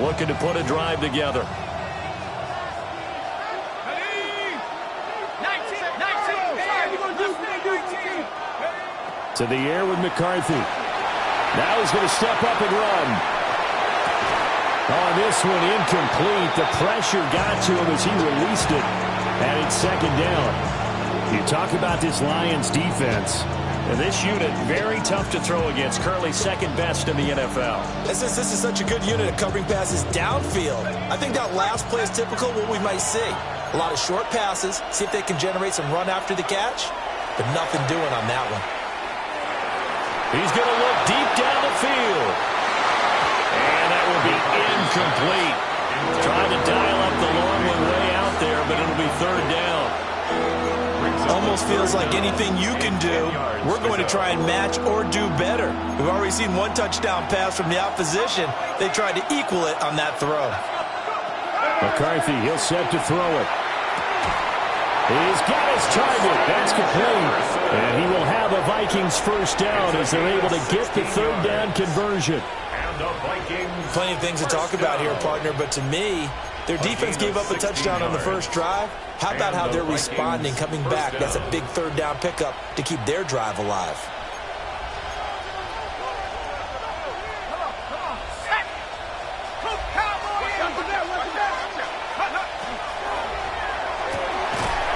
looking to put a drive together. To the air with McCarthy. Now he's going to step up and run. On this one, incomplete. The pressure got to him as he released it. And it's second down. You talk about this Lions defense. And this unit, very tough to throw against. Currently second best in the NFL. This is such a good unit of covering passes downfield. I think that last play is typical of what we might see. A lot of short passes. See if they can generate some run after the catch. But nothing doing on that one. He's going to look deep down the field. And that will be incomplete. Trying to dial up the long one way out there, but it'll be third down. Almost feels like anything you can do, we're going to try and match or do better. We've already seen one touchdown pass from the opposition. They tried to equal it on that throw. McCarthy, he'll set to throw it. He's got his target. That's complete. And he will have a Vikings first down as they're able to get the third down conversion. Plenty of things to talk about here, partner, but to me, their defense gave up a touchdown on the first drive. How about how they're responding, coming back? That's a big third down pickup to keep their drive alive.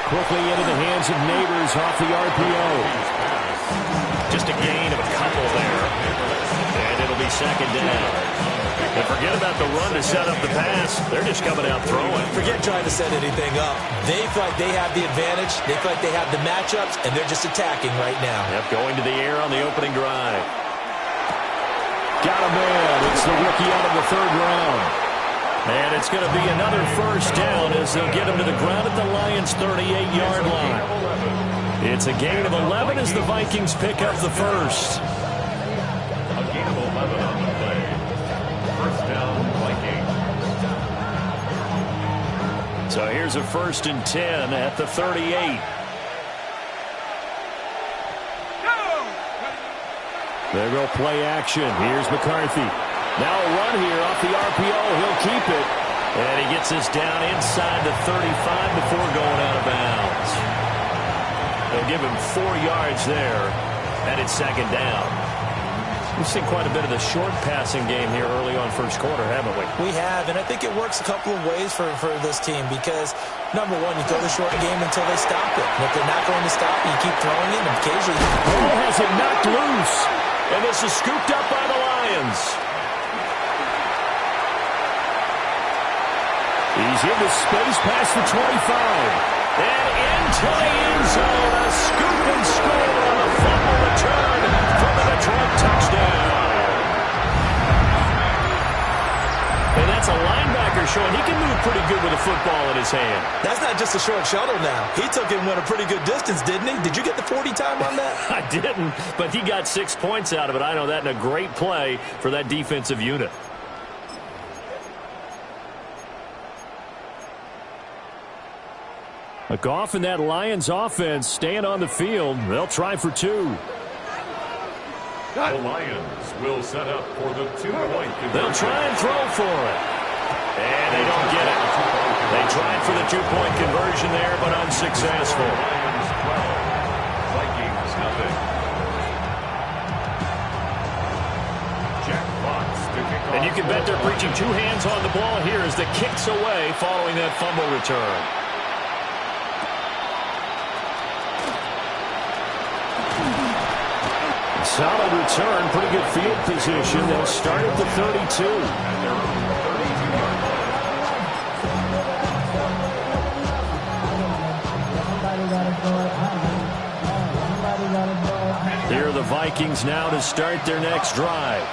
Quickly into the hands of Neighbors off the RPO. Just a gain of a couple there. And it'll be second down. And forget about the run to set up the pass. They're just coming out throwing. Forget trying to set anything up. They feel like they have the advantage. They feel like they have the matchups, and they're just attacking right now. Yep, going to the air on the opening drive. Got a man. It's the rookie out of the third round. And it's going to be another first down as they'll get him to the ground at the Lions' 38-yard line. It's a gain of 11 as the Vikings pick up the first. A gain of 11 on the play. First down, Vikings. So here's a 1st and 10 at the 38. There go play action. Here's McCarthy. Now a run here off the RPO. He'll keep it. And he gets this down inside the 35 before going out of bounds. They'll give him 4 yards there. And it's second down. We've seen quite a bit of the short passing game here early on first quarter, haven't we? We have, and I think it works a couple of ways for this team because, number one, you throw the short game until they stop it. And if they're not going to stop it, you keep throwing it, and occasionally... Ball has it knocked loose. And this is scooped up by the Lions. He's in the space past the 25. And into the end zone. A scoop and score on a fumble return for the Detroit touchdown. And that's a linebacker showing he can move pretty good with a football in his hand. That's not just a short shuttle now. He took it and went a pretty good distance, didn't he? Did you get the 40 time on that? I didn't, but he got 6 points out of it. I know that, in a great play for that defensive unit. A Goff and that Lions offense staying on the field. They'll try for 2. The Lions will set up for the 2-point conversion. They'll try and throw for it. And they don't get it. They tried for the 2-point conversion there, but unsuccessful. Lions 12, Vikings nothing. Jack Fox to kick off. And you can bet they're preaching 2 hands on the ball here as the kick's away following that fumble return. Solid return, pretty good field position. They'll start at the 32. Here are the Vikings now to start their next drive.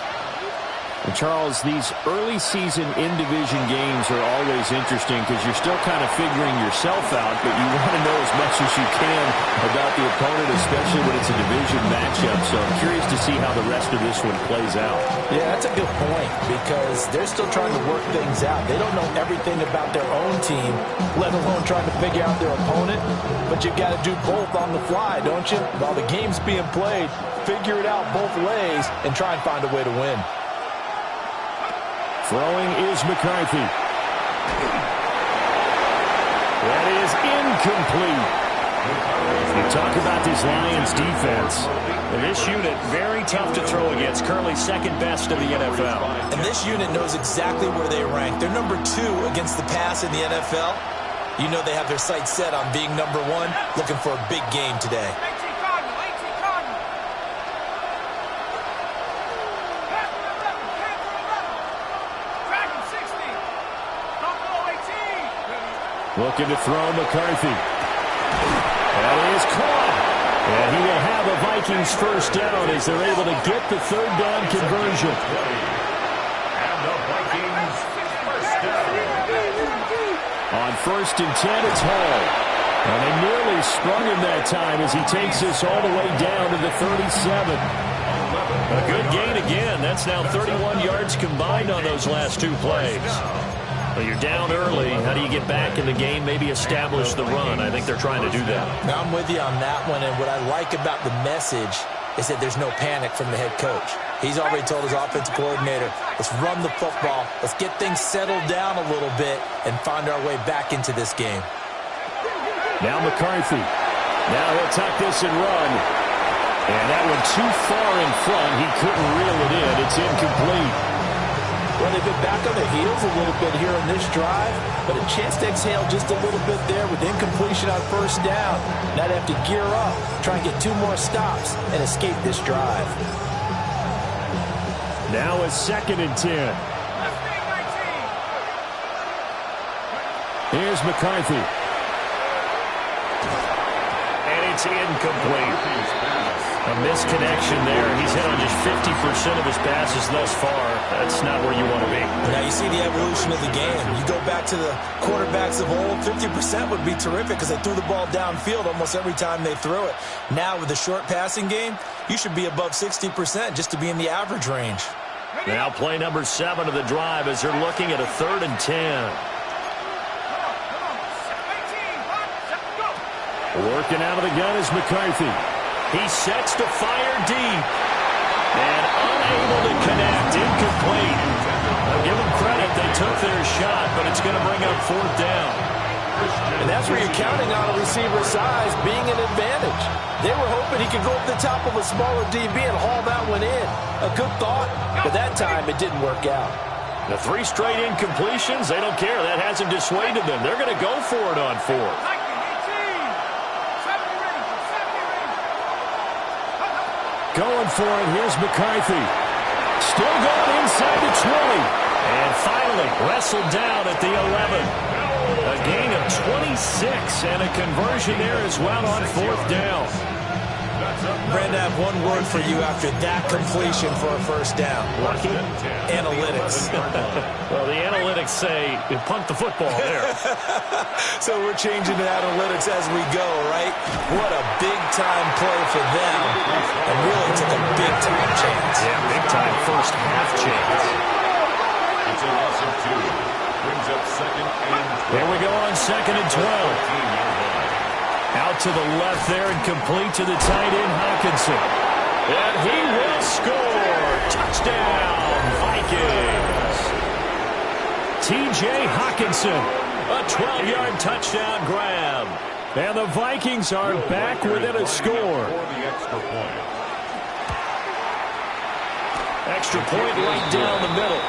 And Charles, these early season in-division games are always interesting because you're still kind of figuring yourself out, but you want to know as much as you can about the opponent, especially when it's a division matchup. So I'm curious to see how the rest of this one plays out. Yeah, that's a good point because they're still trying to work things out. They don't know everything about their own team, let alone trying to figure out their opponent. But you've got to do both on the fly, don't you? While the game's being played, figure it out both ways and try and find a way to win. Throwing is McCarthy. That is incomplete. You talk about this Lions defense. And this unit, very tough to throw against. Currently second best in the NFL. And this unit knows exactly where they rank. They're number 2 against the pass in the NFL. You know they have their sights set on being number 1, looking for a big game today. Looking to throw McCarthy. That is caught. And he will have a Vikings first down as they're able to get the third down conversion. And the Vikings first down. On 1st and 10, it's Hall. And they nearly sprung him that time as he takes this all the way down to the 37. A good gain again. That's now 31 yards combined on those last 2 plays. Well, you're down early. How do you get back in the game? Maybe establish the run. I think they're trying to do that. Now, I'm with you on that one, and what I like about the message is that there's no panic from the head coach. He's already told his offensive coordinator, let's run the football, let's get things settled down a little bit, and find our way back into this game. Now McCarthy. Now he'll tuck this and run. And that one too far in front. He couldn't reel it in. It's incomplete. Well, they've been back on their heels a little bit here in this drive, but a chance to exhale just a little bit there with incompletion on first down. Now they have to gear up, try and get 2 more stops, and escape this drive. Now a 2nd and 10. Here's McCarthy. And it's incomplete. A misconnection there. He's hit on just 50% of his passes thus far. That's not where you want to be. Now you see the evolution of the game. You go back to the quarterbacks of old, 50% would be terrific because they threw the ball downfield almost every time they threw it. Now with the short passing game, you should be above 60% just to be in the average range. Now play number 7 of the drive as they're looking at a 3rd and 10. Working out of the gun is McCarthy. He sets to fire deep. And unable to connect. Incomplete. I'll give them credit. They took their shot, but it's going to bring up 4th down. And that's where you're counting on a receiver's size being an advantage. They were hoping he could go up the top of a smaller DB and haul that one in. A good thought, but that time it didn't work out. The 3 straight incompletions, they don't care. That hasn't dissuaded them. They're going to go for it on 4th. Going for it. Here's McCarthy. Still going inside the 20. And finally wrestled down at the 11. A gain of 26 and a conversion there as well on 4th down. Brandon, I have one word for you after that completion for a first down. Lucky? Analytics. Well, the analytics say you punt the football there. So we're changing the analytics as we go, right? What a big-time play for them. And really took a big-time chance. Yeah, big-time first half chance. It's a loss of 2. Brings up 2nd and 12. Here we go on 2nd and 12. Out to the left there and complete to the tight end, Hockenson. And he will score. Touchdown, Vikings. T.J. Hockenson, a 12-yard touchdown grab. And the Vikings are back within a score. For the extra point. Extra point right down the middle.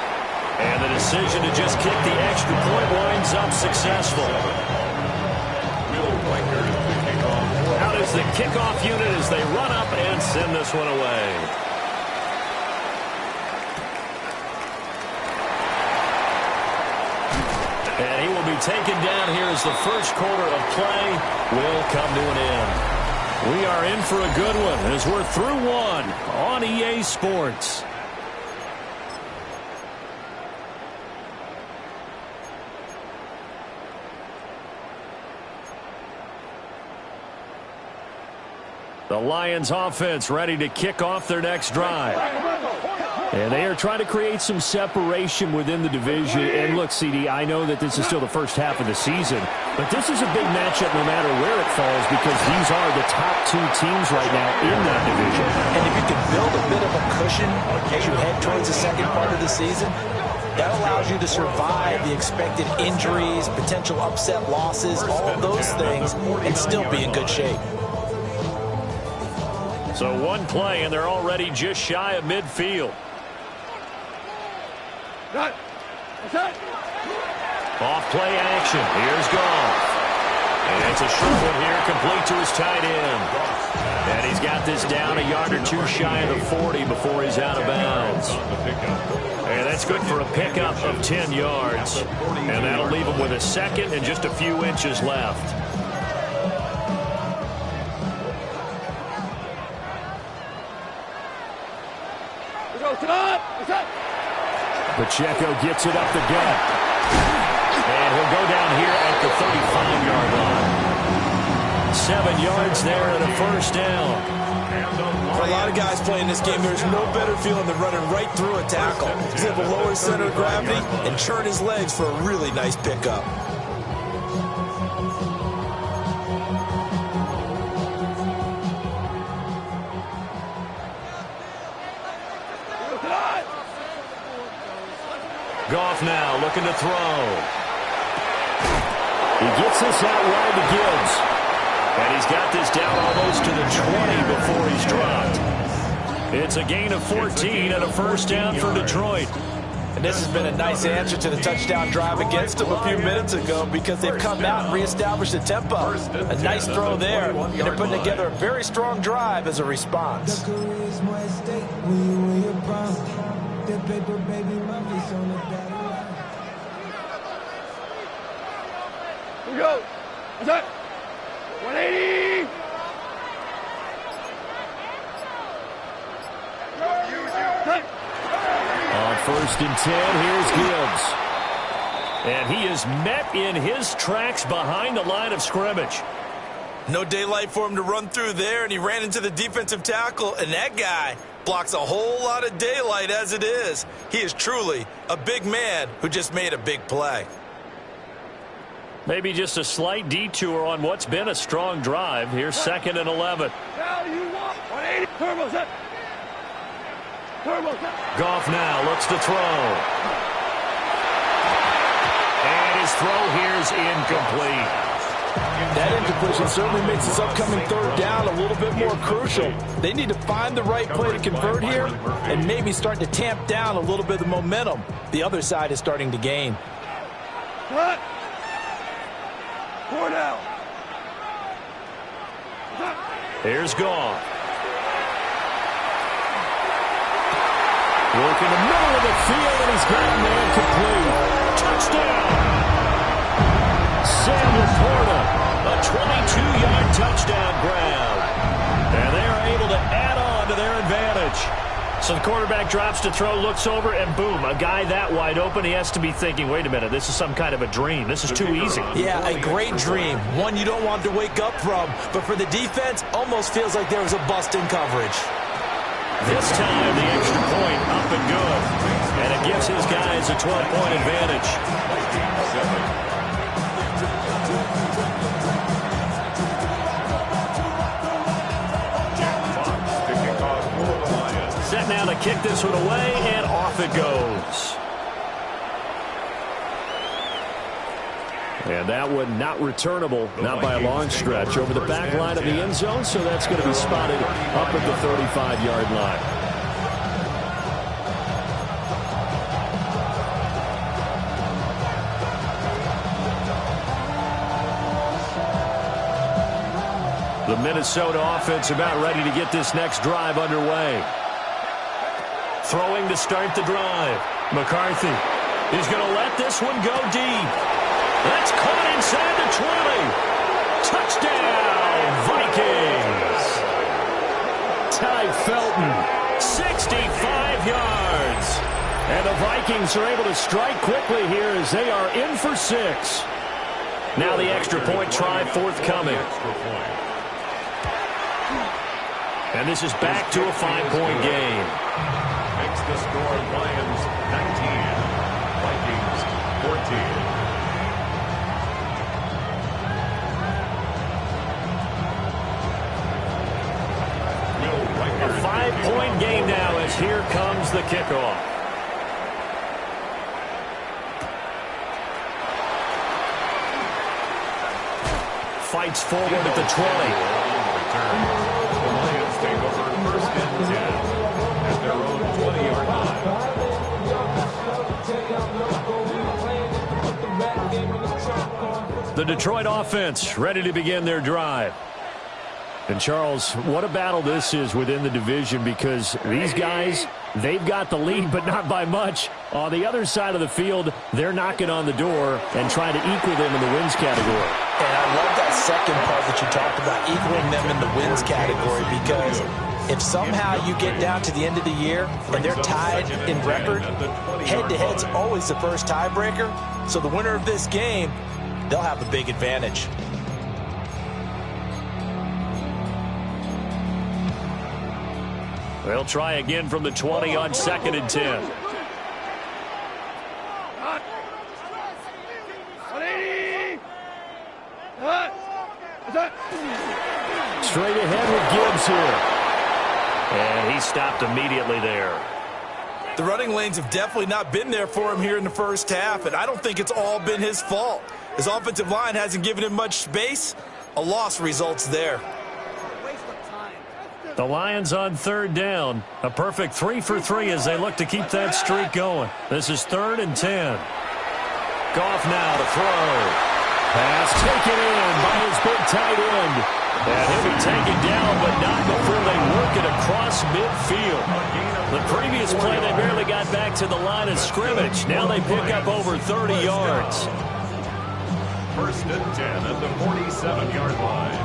And the decision to just kick the extra point winds up successful. Out is the kickoff unit as they run up and send this one away. And he will be taken down here as the first quarter of play will come to an end. We are in for a good one as we're through one on EA Sports. The Lions offense ready to kick off their next drive. And they are trying to create some separation within the division. And look, CD, I know that this is still the first half of the season, but this is a big matchup no matter where it falls because these are the top 2 teams right now in that division. And if you can build a bit of a cushion as you head towards the second part of the season, That allows you to survive the expected injuries, potential upset losses, all of those things, and still be in good shape. So one play, and they're already just shy of midfield. Off play action. Here's Goff. And it's a short one here, complete to his tight end. And he's got this down a yard or two shy of the 40 before he's out of bounds. And that's good for a pickup of 10 yards. And that'll leave him with a second and just a few inches left. Pacheco gets it up the gut. And he'll go down here at the 35-yard line. 7 yards there and a first down. For a lot of guys playing this game, there's no better feeling than running right through a tackle. He's able to lower his center of gravity and turn his legs for a really nice pickup. Goff now looking to throw. He gets this out wide to Gibbs. And he's got this down almost to the 20 before he's dropped. It's a gain of 14 and a first down for Detroit. And this has been a nice answer to the touchdown drive against them a few minutes ago because they've come out and reestablished the tempo. A nice throw there, and they're putting together a very strong drive as a response. Here we go. What's that? 180. On 1st and 10, here's Gibbs. And he is met in his tracks behind the line of scrimmage. No daylight for him to run through there, and he ran into the defensive tackle, and that guy blocks a whole lot of daylight as it is. He is truly a big man who just made a big play. Maybe just a slight detour on what's been a strong drive. Here's 2nd and 11. Now you want 180. Turbo set. Turbo set. Goff now looks to throw. And his throw here is incomplete. That incompletion certainly makes this upcoming 3rd down a little bit more crucial. They need to find the right play to convert here and maybe start to tamp down a little bit of momentum. The other side is starting to gain. Cut. 4 down. Here's Goff. Work in the middle of the field, and he's got a man complete. Touchdown! Sam Laporta, a 22-yard touchdown grab. And they are able to add on to their advantage. So the quarterback drops to throw, looks over, and boom, a guy that wide open, he has to be thinking, wait a minute, this is some kind of a dream. This is too easy. Yeah, a great dream. One you don't want to wake up from. But for the defense, almost feels like there was a bust in coverage. This time, the extra point up and good. And it gives his guys a 12-point advantage. Set now to kick this one away, and off it goes. And that one not returnable, not by a long stretch, over the back line of the end zone, so that's going to be spotted up at the 35-yard line. The Minnesota offense about ready to get this next drive underway. Throwing to start the drive. McCarthy is going to let this one go deep. That's caught inside the 20. Touchdown, Vikings. Ty Felton. 65 yards. And the Vikings are able to strike quickly here as they are in for 6. Now the extra point try forthcoming. And this is back to a 5-point game. Makes the score Lions 19, Vikings 14. A 5-point game now as here comes the kickoff. fights forward at the 20. The Lions take over first and 10 at their own 20-yard line. The Detroit offense ready to begin their drive. And, Charles, what a battle this is within the division, because these guys, they've got the lead, but not by much. On the other side of the field, they're knocking on the door and trying to equal them in the wins category. And I love that second part that you talked about, equaling them in the wins category, because if somehow you get down to the end of the year and they're tied in record, head-to-head's always the first tiebreaker. So the winner of this game, they'll have a big advantage. They'll try again from the 20 on 2nd and 10. Straight ahead with Gibbs here. And he stopped immediately there. The running lanes have definitely not been there for him here in the first half, and I don't think it's all been his fault. His offensive line hasn't given him much space. A loss results there. The Lions on 3rd down. A perfect 3 for 3 as they look to keep that streak going. This is 3rd and 10. Goff now to throw. Pass taken in by his big tight end. And he'll be taken down, but not before they work it across midfield. The previous play, they barely got back to the line of scrimmage. Now they pick up over 30 yards. 1st and 10 at the 47-yard line.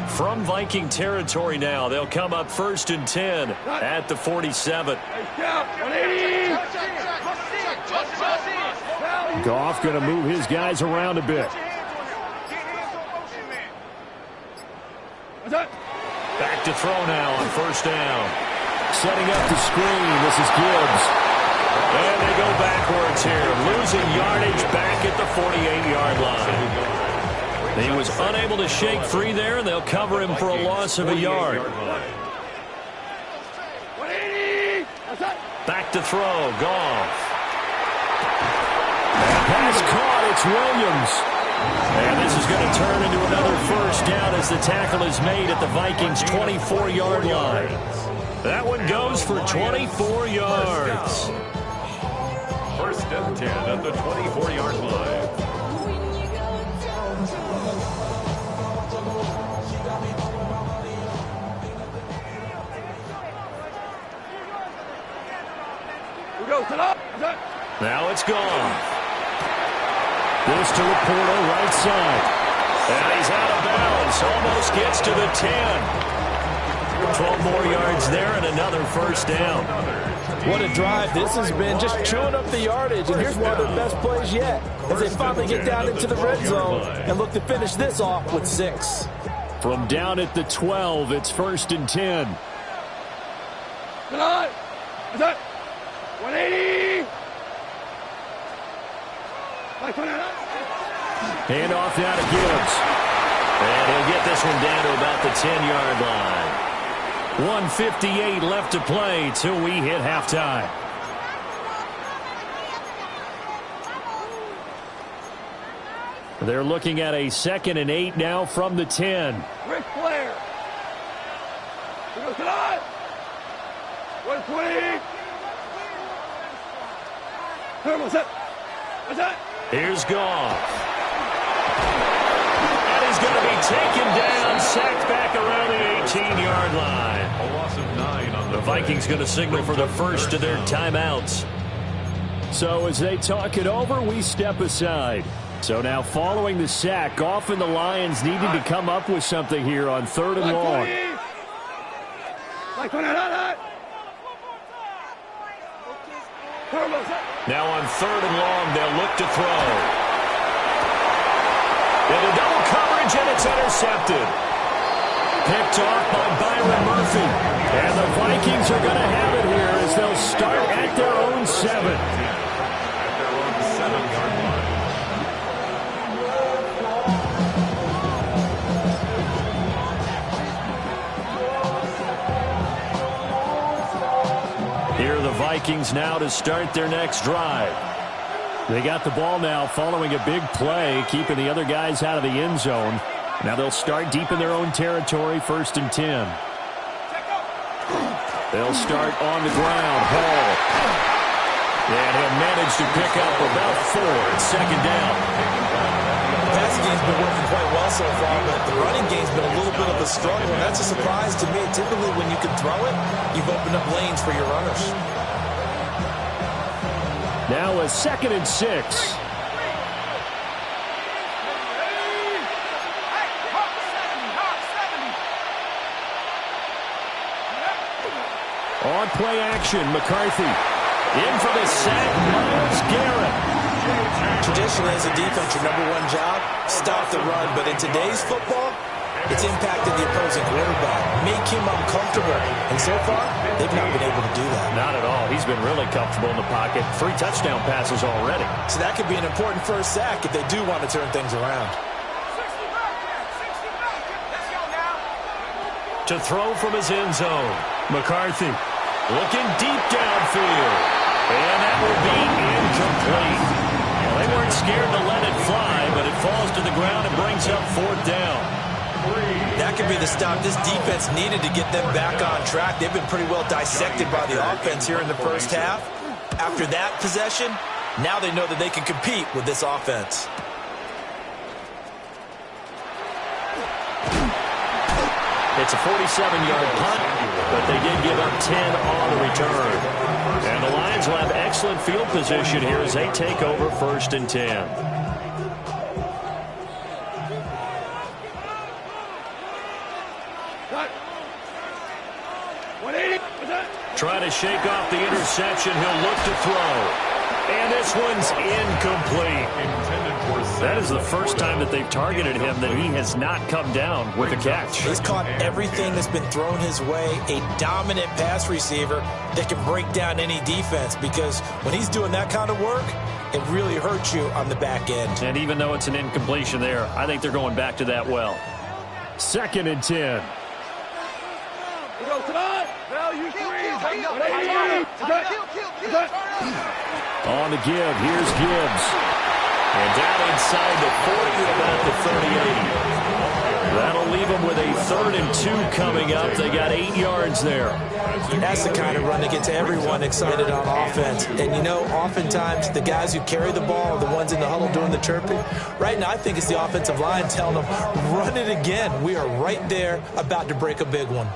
From Viking territory now, they'll come up 1st and 10 at the 47. Goff going to move his guys around a bit. Back to throw now on 1st down. Setting up the screen, this is Gibbs. And they go backwards here, losing yardage back at the 48-yard line. He was unable to shake free there, and they'll cover him for a loss of a yard. Back to throw, Goff. Pass caught, it's Williams. And this is going to turn into another 1st down as the tackle is made at the Vikings' 24-yard line. That one goes for 24 yards. 1st and 10 at the 24-yard line. Now it's gone. This to Laporta, right side. And he's out of bounds. Almost gets to the 10. 12 more yards there and another 1st down. What a drive this has been, just chewing up the yardage. And here's one of the best plays yet, as they finally get down into the red zone and look to finish this off with 6. From down at the 12, it's 1st and 10. 180. Hand off now to Gibbs. And he'll get this one down to about the 10-yard line. 1:58 left to play till we hit halftime. They're looking at a 2nd and 8 now from the 10. Rick Flair. Here goes tonight. 120. Turbo set. What's that? Here's Goff. And he's going to be taken down, sacked back around the 18-yard line. A loss of 9 on The Vikings going to signal for the first of their timeouts. So as they talk it over, we step aside. So now following the sack, Goff and the Lions needed to come up with something here on 3rd and long. Now on 3rd and long, they'll look to throw. Into double coverage, and it's intercepted. Picked off by Byron Murphy. And the Vikings are going to have it here as they'll start at their own 7. Vikings now to start their next drive. They got the ball now following a big play, keeping the other guys out of the end zone. Now they'll start deep in their own territory, 1st and 10. They'll start on the ground. Hall. And he'll manage to pick up about 4. It's 2nd down. The passing game's been working quite well so far, but the running game's been a little bit of a struggle, and that's a surprise to me. Typically, when you can throw it, you've opened up lanes for your runners. Now a 2nd and 6. On play action, McCarthy. In for the sack, Myles Garrett. Traditionally, as a defense, your #1 job, stop the run. But in today's football, it's impacted the opposing quarterback. Make him uncomfortable. And so far, they've not been able to do that. Not at all. He's been really comfortable in the pocket. 3 touchdown passes already. So that could be an important first sack if they do want to turn things around. To throw from his end zone, McCarthy looking deep downfield. And that will be incomplete. Well, they weren't scared to let it fly, but it falls to the ground and brings up 4th down. That could be the stop this defense needed to get them back on track. They've been pretty well dissected by the offense here in the first half. After that possession, now they know that they can compete with this offense. It's a 47-yard punt, but they did give up 10 on the return. And the Lions will have excellent field position here as they take over 1st and 10. Trying to shake off the interception. He'll look to throw. And this one's incomplete. That is the first time that they've targeted him that he has not come down with a catch. He's caught everything that's been thrown his way. A dominant pass receiver that can break down any defense, because when he's doing that kind of work, it really hurts you on the back end. And even though it's an incompletion there, I think they're going back to that well. 2nd and 10. On the give, here's Gibbs. And down inside the 40 to about the 38. That'll leave them with a 3rd and 2 coming up. They got 8 yards there. That's the kind of run that gets everyone excited on offense. And, you know, oftentimes the guys who carry the ball are the ones in the huddle doing the chirping. Right now, I think it's the offensive line telling them, run it again. We are right there about to break a big one.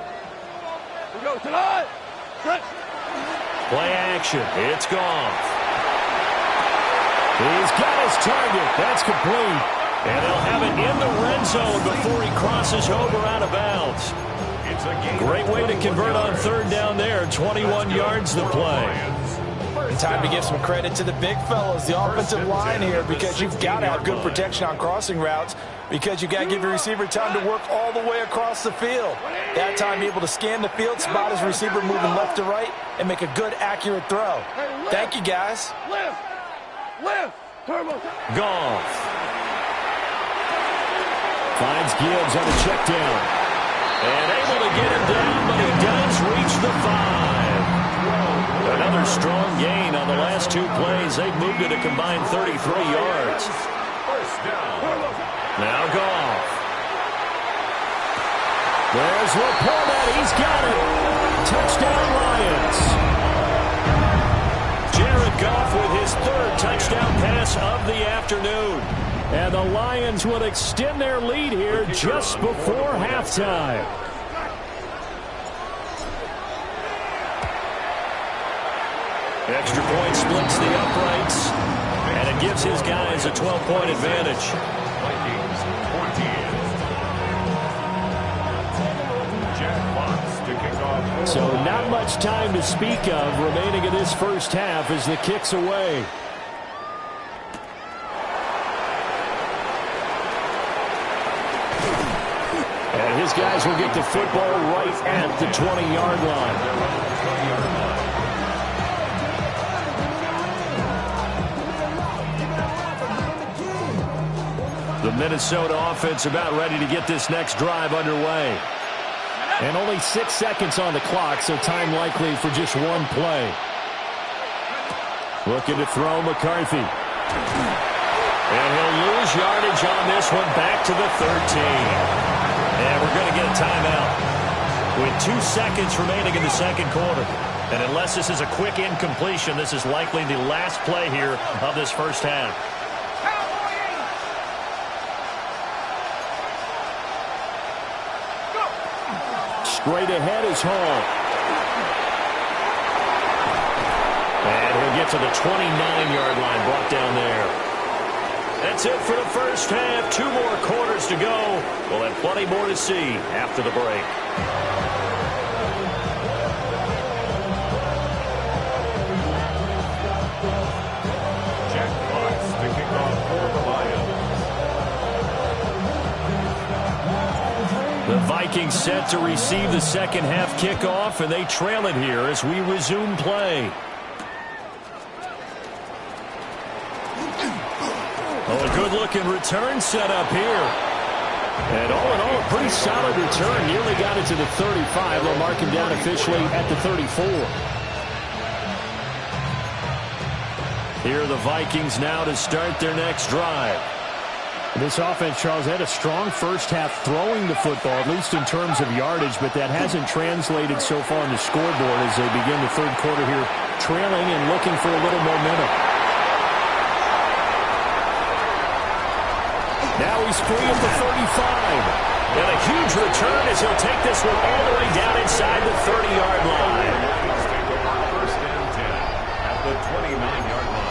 Play action. It's Goff. He's got his target. That's complete. And they'll have it in the red zone before he crosses over out of bounds. Great way to convert on 3rd down there. 21 yards the play. And time to give some credit to the big fellas, the offensive line here, because you've got to have good protection on crossing routes, because you've got to give your receiver time to work all the way across the field. That time able to scan the field, spot his receiver moving left to right, and make a good, accurate throw. Thank you, guys. Goff finds Gibbs on a check down. And able to get him down, but he does reach the 5. Another strong gain on the last 2 plays. They've moved it a combined 33 yards. Now Goff. There's Laporta. He's got it. Touchdown Lions. Jared Goff with his 3rd touchdown pass of the afternoon. And the Lions will extend their lead here just before halftime. Extra point splits the uprights, and it gives his guys a 12-point advantage. Vikings 20. Jack Fox to kick off. So not much time to speak of remaining in this first half as the kick's away. And his guys will get the football right at the 20-yard line. The Minnesota offense about ready to get this next drive underway. And only 6 seconds on the clock, so time likely for just one play. Looking to throw McCarthy. And he'll lose yardage on this one, back to the 13. And we're going to get a timeout with 2 seconds remaining in the second quarter. And unless this is a quick incompletion, this is likely the last play here of this first half. Straight ahead is Hall. And he'll get to the 29-yard line, brought down there. That's it for the first half. 2 more quarters to go. We'll have plenty more to see after the break. Jack Fox to kick off for the Lions. The Vikings set to receive the second half kickoff, and they trail it here as we resume play. Oh, a good-looking return set up here. And all in all, a pretty solid return. Nearly got it to the 35. They'll mark him down officially at the 34. Here are the Vikings now to start their next drive. This offense, Charles, had a strong first half throwing the football, at least in terms of yardage, but that hasn't translated so far on the scoreboard as they begin the third quarter here, trailing and looking for a little momentum. Now he's free at the 35. And a huge return as he'll take this one all the way down inside the 30-yard line. Vikings take over first and 10 at the 29-yard line.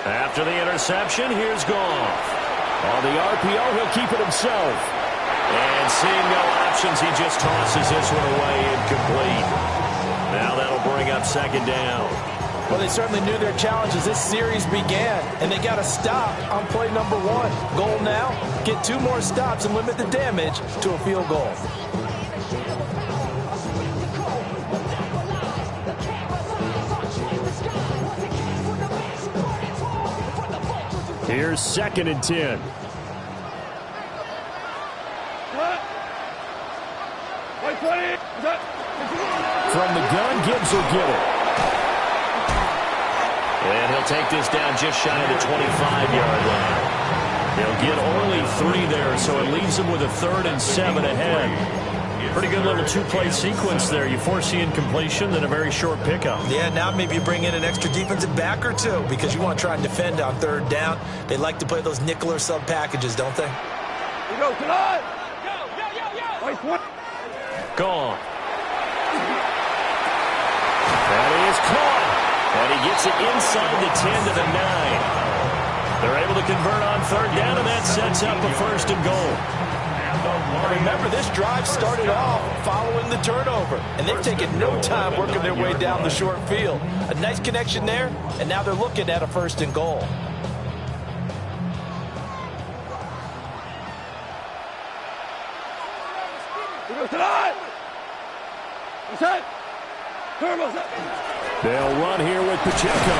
After the interception, here's Goff. On the RPO, he'll keep it himself. And seeing no options, he just tosses this one away incomplete. Now that'll bring up second down. Well, they certainly knew their challenge as this series began, and they got a stop on play number 1. Goal now, get 2 more stops and limit the damage to a field goal. Here's second and 10. From the gun, Gibbs will get it. And he'll take this down just shy of the 25-yard line. He'll get only 3 there, so it leaves him with a 3rd and 7 ahead. Pretty good little 2-play sequence there. You force the incompletion, then a very short pickup. Yeah, now maybe you bring in an extra defensive back or 2 because you want to try and defend on 3rd down. They like to play those nickel or sub packages, don't they? We go tonight. Go. Gone. That is caught. And he gets it inside the 10 to the 9. They're able to convert on 3rd down, and that sets up a 1st and goal. Remember, this drive started off following the turnover, and they've taken no time working their way down the short field. A nice connection there, and now they're looking at a 1st and goal. We go tonight. What's that? Turbo's up. They'll run here with Pacheco.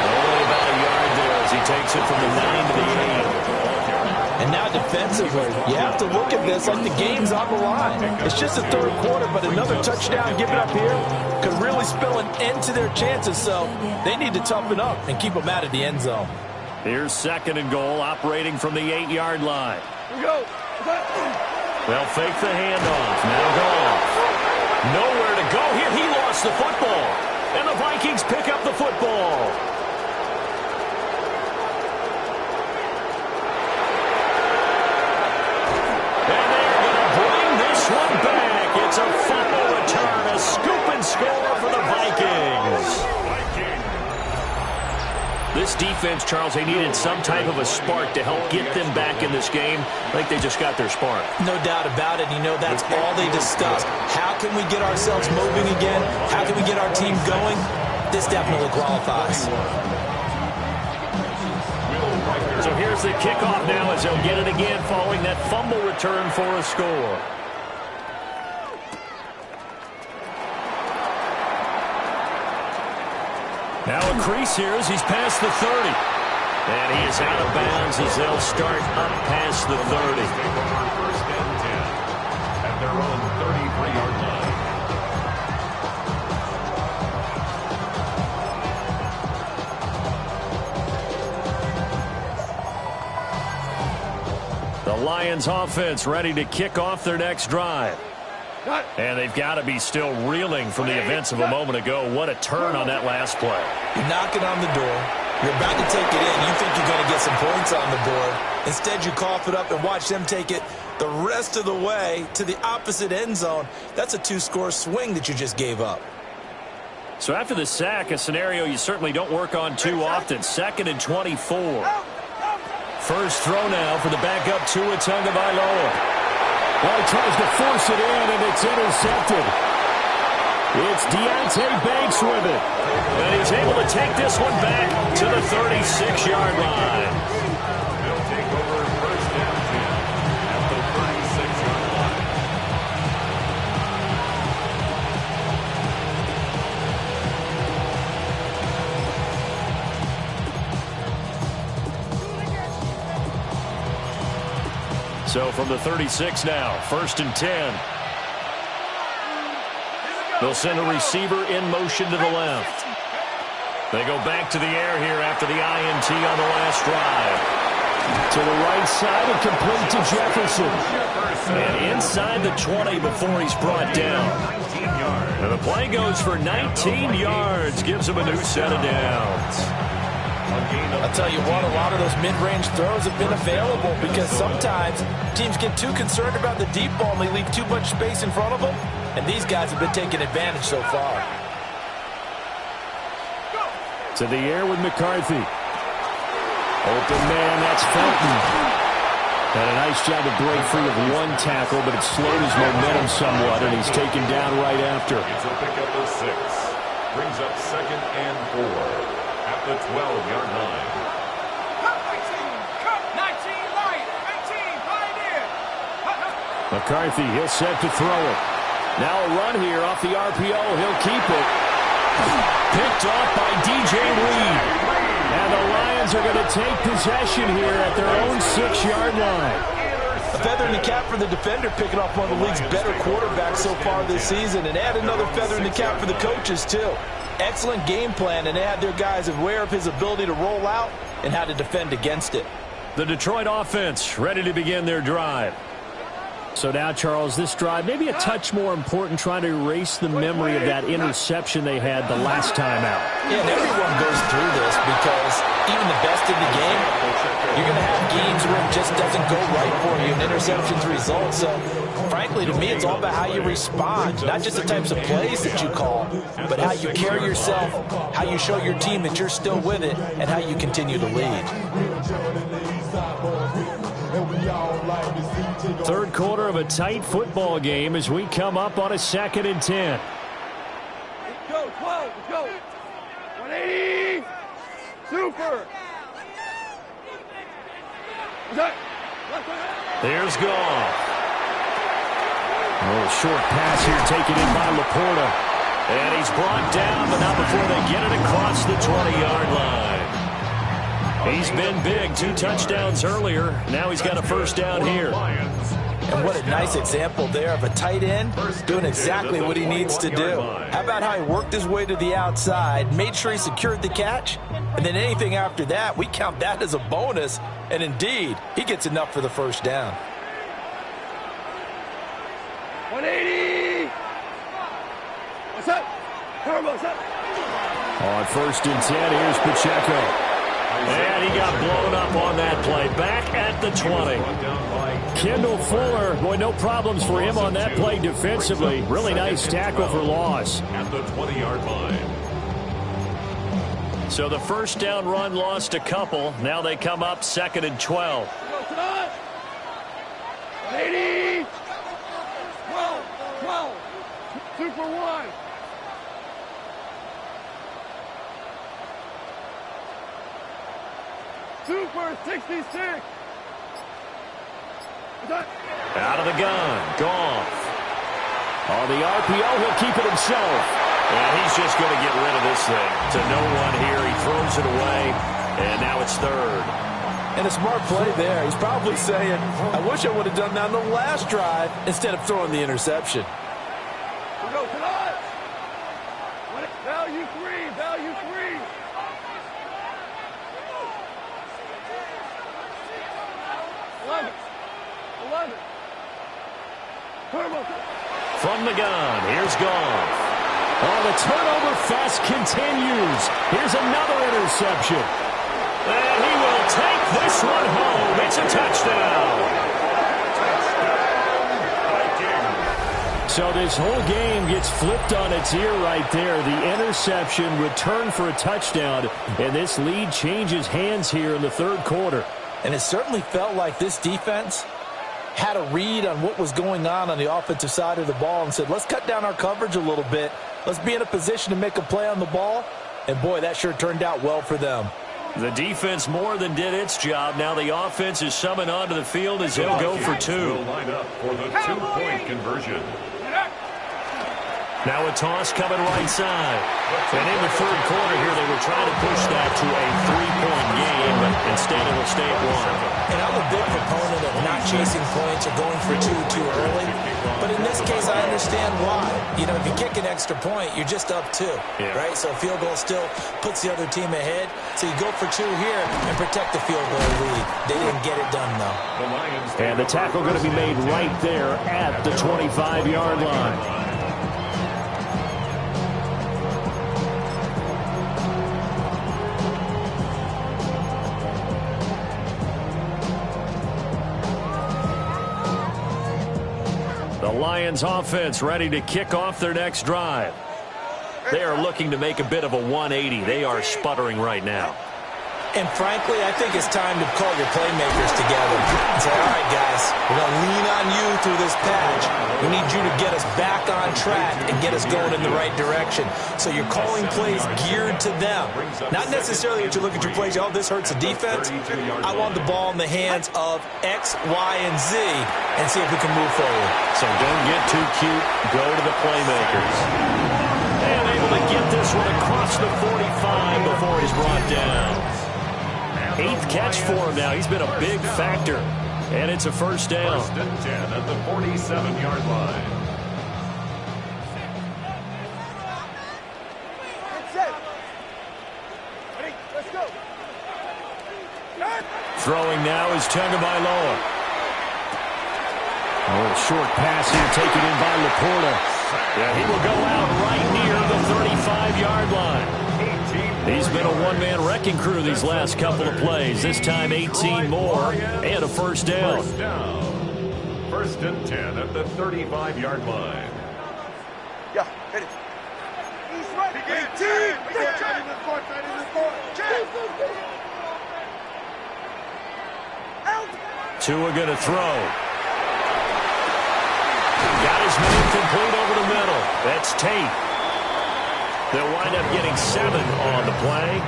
Only about a yard there as he takes it from the 9 to the 8. And now defensively, you have to look at this like the game's on the line. It's just the 3rd quarter, but another touchdown given up here could really spell an end to their chances, so they need to toughen up and keep them out of the end zone. Here's 2nd and goal, operating from the 8-yard line. We go. They'll fake the handoff. Now Goff. Nowhere to go here. He lost the football. And the Vikings pick up the football. It's a fumble return, a scoop and score for the Vikings. This defense, Charles, they needed some type of a spark to help get them back in this game. I think they just got their spark. No doubt about it. You know, that's all they discussed. How can we get ourselves moving again? How can we get our team going? This definitely qualifies. Will Riker So here's the kickoff now as they'll get it again following that fumble return for a score. Now a crease here as he's past the 30. And he is out of bounds as they'll start up past the 30. First and 10 at their own 33-yard line. The Lions offense ready to kick off their next drive. And they've got to be still reeling from the events of a moment ago. What a turn on that last play. You're knocking on the door. You're about to take it in. You think you're going to get some points on the board. Instead, you cough it up and watch them take it the rest of the way to the opposite end zone. That's a two-score swing that you just gave up. So after the sack, a scenario you certainly don't work on too often. 2nd and 24. First throw now for the backup Tua Tagovailoa. Well, he tries to force it in, and it's intercepted. It's Deontay Banks with it. And he's able to take this one back to the 36-yard line. They'll take over first and 10 at the 36-yard line. So from the 36 now, 1st and 10. They'll send a receiver in motion to the left. They go back to the air here after the INT on the last drive. To the right side and complete to Jefferson. And inside the 20 before he's brought down. And the play goes for 19 yards. Gives him a new set of downs. I'll tell you what, a lot of those mid-range throws have been available because sometimes teams get too concerned about the deep ball and they leave too much space in front of them. And these guys have been taking advantage so far. To the air with McCarthy. Open man, that's Felton. Had a nice job to break free of one tackle, but it slowed his momentum somewhat, and he's taken down right after. It's a pickup of 6. Brings up 2nd and 4 at the 12-yard line. 19 right, 18 pioneer. McCarthy, he'll set to throw it. Now a run here off the RPO. He'll keep it. Picked off by DJ Reed. And the Lions are going to take possession here at their own 6-yard line. A feather in the cap for the defender, picking off one of the league's better quarterbacks so far this season. And add another feather in the cap for the coaches, too. Excellent game plan, and they had their guys aware of his ability to roll out and how to defend against it. The Detroit offense ready to begin their drive. So now, Charles, this drive maybe a touch more important, trying to erase the memory of that interception they had the last time out. Yeah, and everyone goes through this because even the best in the game, you're going to have games where it just doesn't go right for you and interceptions result. So, frankly, to me, it's all about how you respond, not just the types of plays that you call, but how you carry yourself, how you show your team that you're still with it, and how you continue to lead. Third quarter of a tight football game as we come up on a 2nd and 10. Let's go, 12, let's go. 180. Super. There's Goff. A little short pass here taken in by Laporta. And he's brought down, but not before they get it across the 20-yard line. He's been big. 2 touchdowns earlier. Now he's got a first down here. And what a nice example there of a tight end doing exactly what he needs to do. How about how he worked his way to the outside, made sure he secured the catch, and then anything after that, we count that as a bonus. And indeed, he gets enough for the first down. 180. What's up? Turbo, what's up? On 1st and 10, here's Pacheco. And he got blown up on that play. Back at the 20. Kendall Fuller, boy, no problems for him on that play defensively. Really nice tackle for loss. At the 20-yard line. So the first down run lost a couple. Now they come up 2nd and 12. 180. 12. Super 1. 2 for 66. Out of the gun, Goff. On the RPO, he'll keep it himself. And he's just going to get rid of this thing. To no one here, he throws it away, and now it's third. And a smart play there. He's probably saying, I wish I would have done that on the last drive instead of throwing the interception. Go, come on. Value 3, value 3. 11. Turbo. From the gun, here's Goff. Oh, the turnover fest continues. Here's another interception. And he will take this one home. It's a touchdown. So this whole game gets flipped on its ear right there. The interception, return for a touchdown, and this lead changes hands here in the third quarter. And it certainly felt like this defense had a read on what was going on the offensive side of the ball and said, let's cut down our coverage a little bit. Let's be in a position to make a play on the ball. And, boy, that sure turned out well for them. The defense more than did its job. Now the offense is summoned onto the field as they'll go for two. Will line up for the two-point conversion. Now a toss coming right side. And in the third quarter here, they were trying to push that to a three-point game, but instead it will stay at one. And I'm a big proponent of not chasing points or going for two too early. But in this case, I understand why. You know, if you kick an extra point, you're just up two, right? So a field goal still puts the other team ahead. So you go for two here and protect the field goal lead. They didn't get it done, though. And the tackle going to be made right there at the 25-yard line. The Lions offense ready to kick off their next drive. They are looking to make a bit of a 180. They are sputtering right now. And frankly, I think it's time to call your playmakers together and say, all right, guys, we're going to lean on you through this patch. We need you to get us back on track and get us going in the right direction. So you're calling plays geared to them. Not necessarily that you look at your plays, oh, this hurts the defense. I want the ball in the hands of X, Y, and Z and see if we can move forward. So don't get too cute. Go to the playmakers. And able to get this one across the 45 before he's brought down. 8th catch for him now. He's been a big factor. And it's a first down. 1st and 10 at the 47-yard line. Ready? Let's go. Throwing now is Tagovailoa. A little short pass here taken in by Laporta. Yeah, he will go out right near the 35-yard line. He's been a one-man wrecking crew these last couple of plays. This time 18 more and a first down. 1st and 10 at the 35-yard line. Yeah, hit it. He's right. Side in the court. Tua going to throw. Got his man complete over the middle. That's Tate. They'll wind up getting 7 on the play,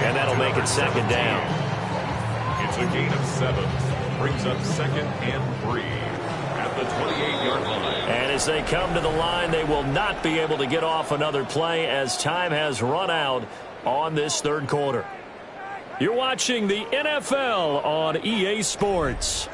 and that'll make it 2nd down. It's a gain of 7. Brings up 2nd and 3 at the 28-yard line. And as they come to the line, they will not be able to get off another play as time has run out on this third quarter. You're watching the NFL on EA Sports.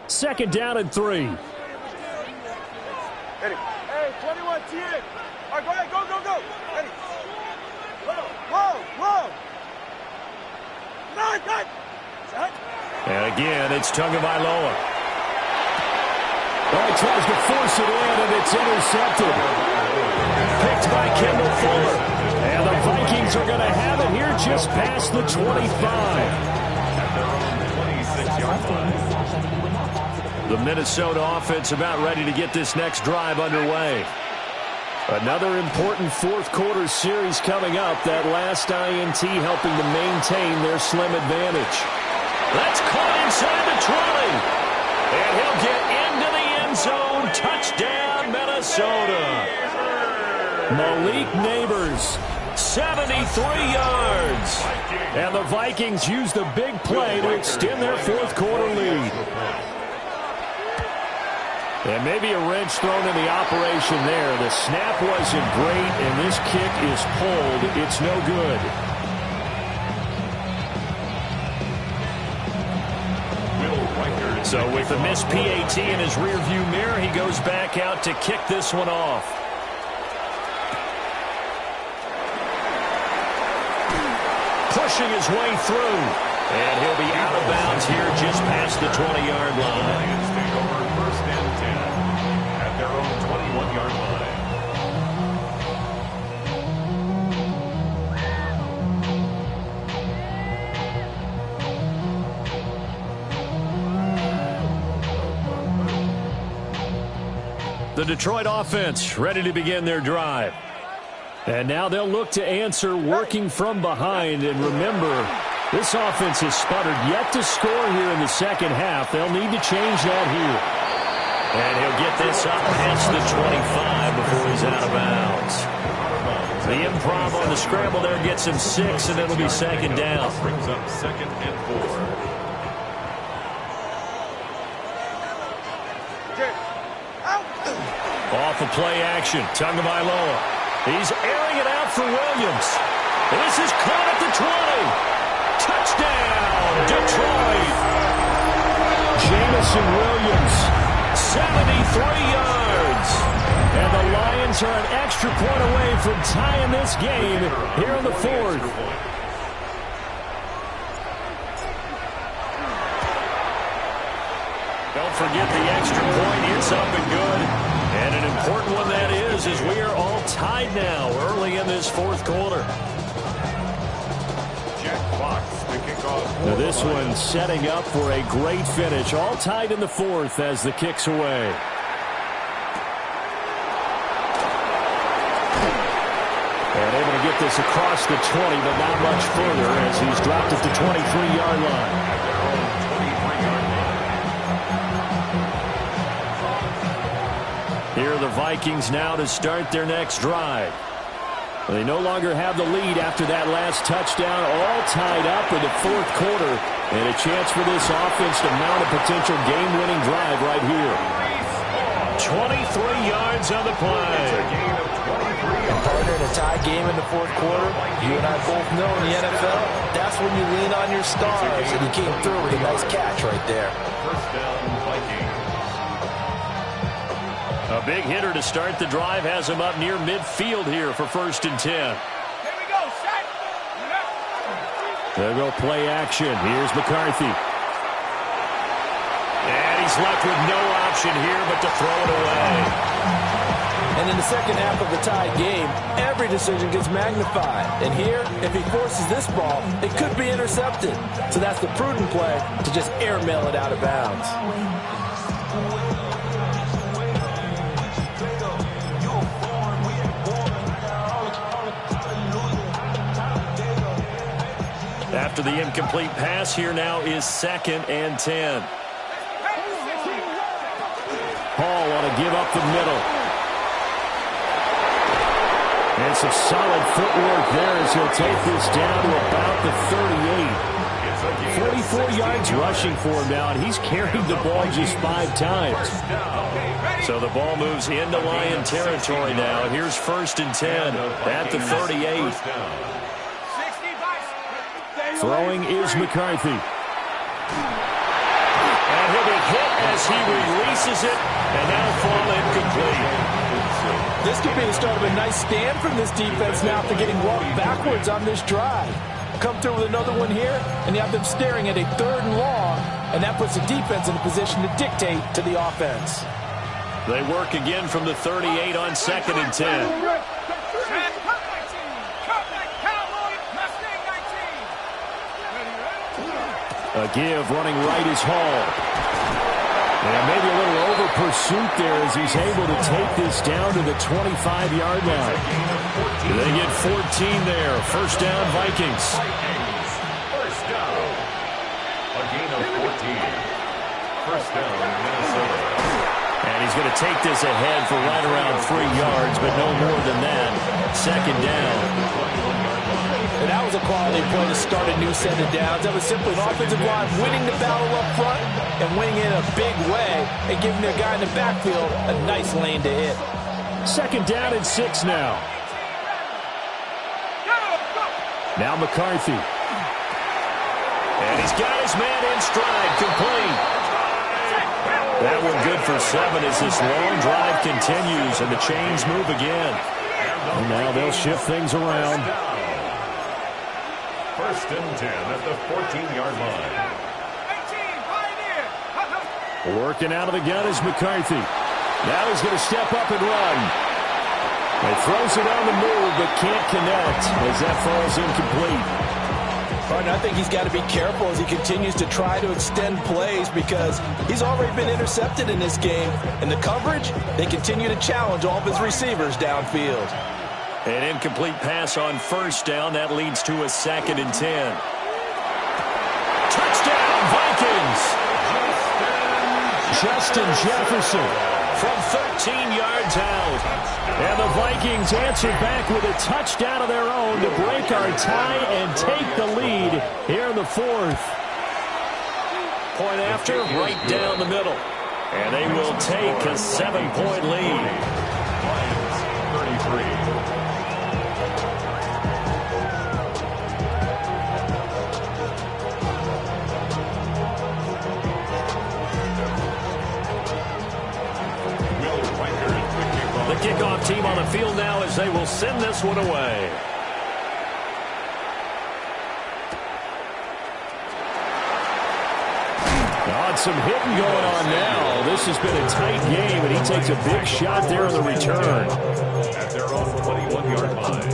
Second down and 3. Hey, 21, T.A. All right, go ahead, go. Ready. Whoa. Nine. Set. And again, it's Tagovailoa. Well, he tries to force it in, and it's intercepted. Picked by Kendall Fuller. And the Vikings are going to have it here just past the 25. At their own 26-yard line. The Minnesota offense about ready to get this next drive underway. Another important fourth quarter series coming up. That last INT helping to maintain their slim advantage. That's caught inside the 20. And he'll get into the end zone. Touchdown, Minnesota. Malik Neighbors, 73 yards. And the Vikings use the big play to extend their fourth quarter lead. And maybe a wrench thrown in the operation there. The snap wasn't great, and this kick is pulled. It's no good. So with the missed PAT in his rearview mirror, he goes back out to kick this one off. Pushing his way through. And he'll be out of bounds here just past the 20-yard line. First and 10 at their own 21-yard line. The Detroit offense ready to begin their drive. And now they'll look to answer working from behind. And remember, this offense has sputtered yet to score here in the second half. They'll need to change that here. And he'll get this up past the 25 before he's out of bounds. The improv on the scramble there gets him 6, and it'll be second down. Brings up 2nd and 4. Off of play action, Tagovailoa. He's airing it out for Williams. This is caught at the 20. Touchdown, Detroit. Jamison Williams, 73 yards. and the Lions are an extra point away from tying this game here in the fourth. Don't forget the extra point. It's up and good. And an important one that is we are all tied now early in this fourth quarter. Jack Fox to kick off. Now this one setting up for a great finish. All tied in the fourth as the kick's away. And able to get this across the 20, but not much further as he's dropped at the 23-yard line. Here are the Vikings now to start their next drive. They no longer have the lead after that last touchdown, all tied up in the fourth quarter, and a chance for this offense to mount a potential game-winning drive right here. 23 yards on the play. Partner, in a tie game in the fourth quarter, you and I both know in the NFL, that's when you lean on your stars, and he came through with a nice catch right there. First down, Vikings. A big hitter to start the drive has him up near midfield here for 1st and 10. Here we go, set. They'll go play action. Here's McCarthy. And he's left with no option here but to throw it away. And in the second half of the tied game, every decision gets magnified. And here, if he forces this ball, it could be intercepted. So that's the prudent play to just airmail it out of bounds. After the incomplete pass, here now is 2nd and 10. Hall want to give up the middle. And some solid footwork there as he'll take this down to about the 38. 44 yards rushing for him now, and he's carried the ball just 5 times. So the ball moves into Lion territory now. Here's 1st and 10 at the 38. Throwing is McCarthy. And he'll be hit as he releases it, and that'll fall incomplete. This could be the start of a nice stand from this defense now after getting walked backwards on this drive. Come through with another one here, and you have them staring at a 3rd and long, and that puts the defense in a position to dictate to the offense. They work again from the 38 on 2nd and 10. A give running right is Hall. And maybe a little over pursuit there as he's able to take this down to the 25-yard line. They get 14 there. First down, Vikings. First down. A gain of 14. First down, Minnesota. And he's going to take this ahead for right around 3 yards, but no more than that. Second down. And that was a quality play to start a new set of downs. That was simply an offensive line winning the battle up front and winning it in a big way and giving their guy in the backfield a nice lane to hit. Second down and 6 now. Now McCarthy. And he's got his man in stride, complete. That one good for 7 as this long drive continues and the chains move again. And now they'll shift things around. First and 10 at the 14-yard line. Working out of the gun is McCarthy. Now he's going to step up and run. He throws it on the move but can't connect as that falls incomplete. I think he's got to be careful as he continues to try to extend plays because he's already been intercepted in this game. And the coverage, they continue to challenge all of his receivers downfield. An incomplete pass on first down. That leads to a 2nd and 10. Touchdown, Vikings! Justin Jefferson from 13 yards out. And the Vikings answer back with a touchdown of their own to break our tie and take the lead here in the 4th. Point after, right down the middle. And they will take a 7-point lead. Lions 33. The kickoff team on the field now as they will send this one away. Some hitting going on now. This has been a tight game, and he takes a big shot there on the return. At their own 21-yard line.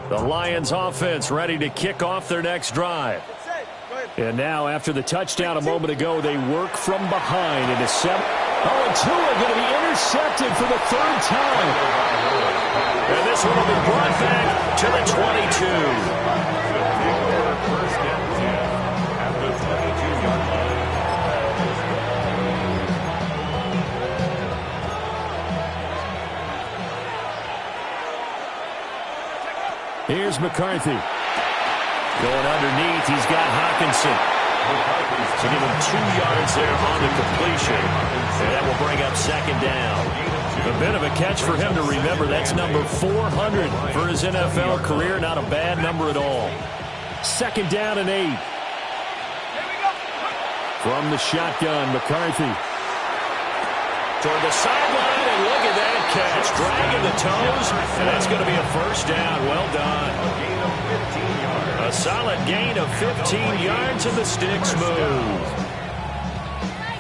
The Lions offense ready to kick off their next drive. And now, after the touchdown a moment ago, they work from behind into 7. Oh, and Tua going to be intercepted for the 3rd time. And this one will be brought back to the 22. First and 10 at the 22-yard line. Here's McCarthy. Going underneath, he's got Hawkinson. To give him 2 yards there on the completion. And that will bring up 2nd down. A bit of a catch for him to remember. That's number 400 for his NFL career. Not a bad number at all. 2nd down and 8. From the shotgun, McCarthy. Toward the sideline, and look at that catch. Dragging the toes, and that's going to be a first down. Well done. A solid gain of 15 yards, and the sticks move.